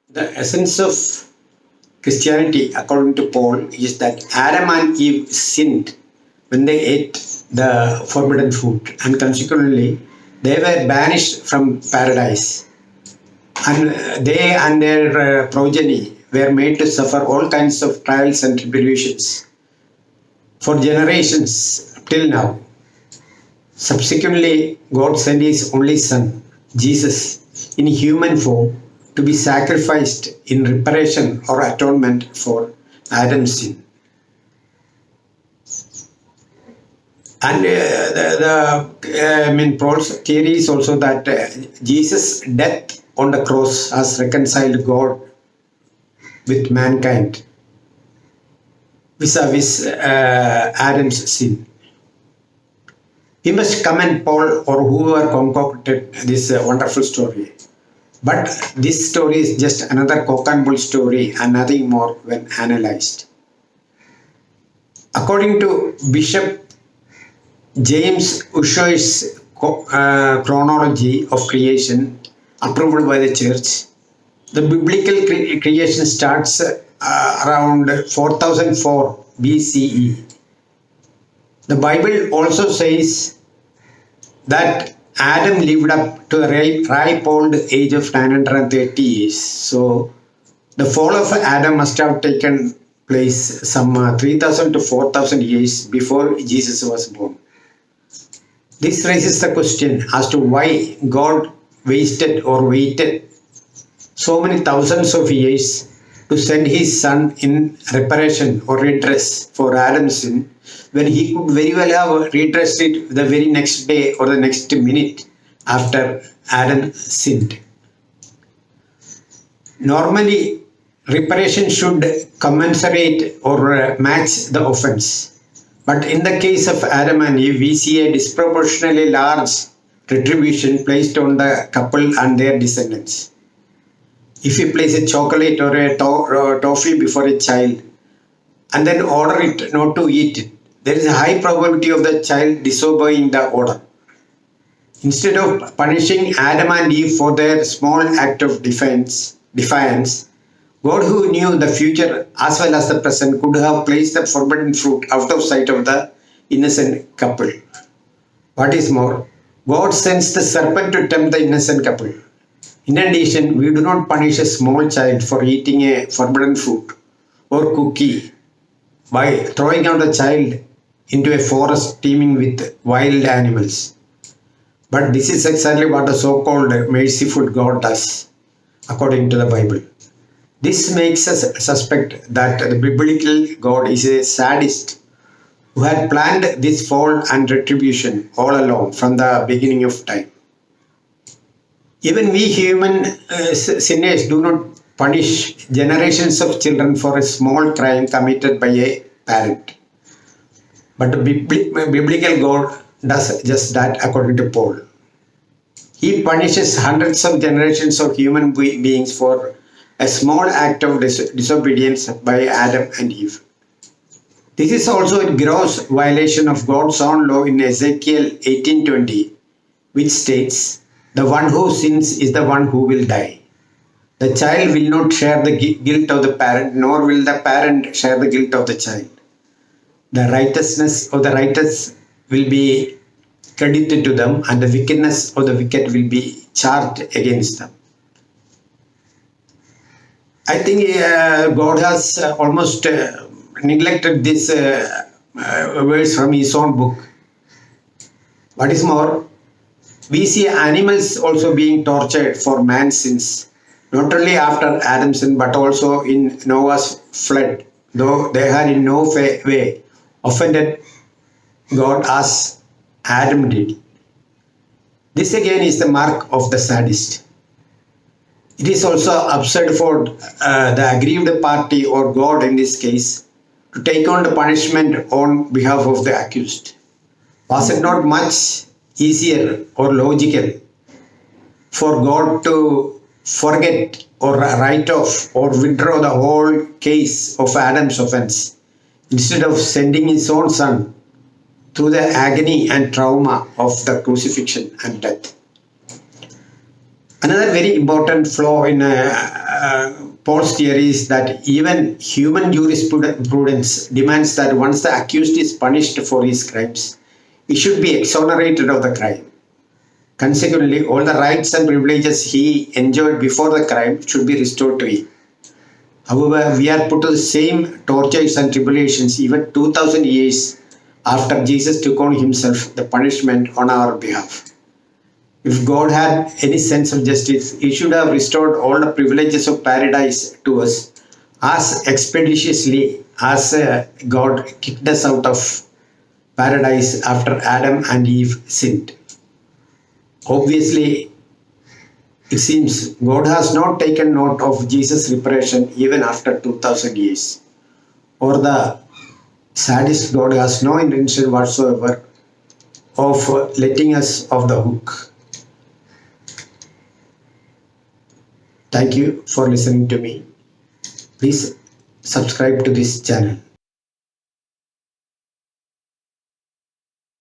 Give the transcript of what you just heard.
The essence of Christianity, according to Paul, is that Adam and Eve sinned when they ate the forbidden fruit, and consequently, they were banished from paradise. And they and their progeny were made to suffer all kinds of trials and tribulations for generations till now. Subsequently, God sent His only Son, Jesus, in human form to be sacrificed in reparation or atonement for Adam's sin. And Paul's theory is also that Jesus' death on the cross has reconciled God with mankind vis-a-vis Adam's sin. We must commend Paul or whoever concocted this wonderful story. But this story is just another cock and bull story and nothing more when analyzed. According to Bishop James Usher's chronology of creation, approved by the church, the biblical creation starts around 4004 BCE. The Bible also says that Adam lived up to the ripe old age of 930 years. So the fall of Adam must have taken place some 3000 to 4000 years before Jesus was born. This raises the question as to why God wasted or waited so many thousands of years to send His Son in reparation or redress for Adam's sin, when He could very well have redressed it the very next day or the next minute after Adam sinned. Normally, reparation should commensurate or match the offense. But in the case of Adam and Eve, we see a disproportionately large retribution placed on the couple and their descendants. If you place a chocolate or a toffee before a child and then order it not to eat it, there is a high probability of the child disobeying the order. Instead of punishing Adam and Eve for their small act of defiance, God, who knew the future as well as the present, could have placed the forbidden fruit out of sight of the innocent couple. What is more, God sends the serpent to tempt the innocent couple. In addition, we do not punish a small child for eating a forbidden fruit or cookie by throwing out the child into a forest teeming with wild animals. But this is exactly what the so-called merciful God does, according to the Bible. This makes us suspect that the biblical God is a sadist who had planned this fall and retribution all along from the beginning of time. Even we human sinners do not punish generations of children for a small crime committed by a parent. But the biblical God does just that, according to Paul. He punishes hundreds of generations of human beings for a small act of disobedience by Adam and Eve. This is also a gross violation of God's own law in Ezekiel 18:20, which states, "The one who sins is the one who will die. The child will not share the guilt of the parent, nor will the parent share the guilt of the child. The righteousness of the righteous will be credited to them, and the wickedness of the wicked will be charged against them." I think God has almost neglected this verse from His own book. What is more, we see animals also being tortured for man's sins, not only after Adam's sin, but also in Noah's flood, though they had in no way offended God as Adam did. This again is the mark of the sadist. It is also absurd for the aggrieved party or God in this case to take on the punishment on behalf of the accused. Was it not much easier or logical for God to forget or write off or withdraw the whole case of Adam's offense instead of sending His own Son through the agony and trauma of the crucifixion and death? Another very important flaw in Paul's theory is that even human jurisprudence demands that once the accused is punished for his crimes, he should be exonerated of the crime. Consequently, all the rights and privileges he enjoyed before the crime should be restored to him. However, we are put to the same tortures and tribulations even 2000 years after Jesus took on himself the punishment on our behalf. If God had any sense of justice, he should have restored all the privileges of paradise to us as expeditiously as God kicked us out of paradise after Adam and Eve sinned. Obviously, it seems God has not taken note of Jesus' reparation even after 2000 years. Or the sadist God has no intention whatsoever of letting us off the hook. Thank you for listening to me. Please subscribe to this channel.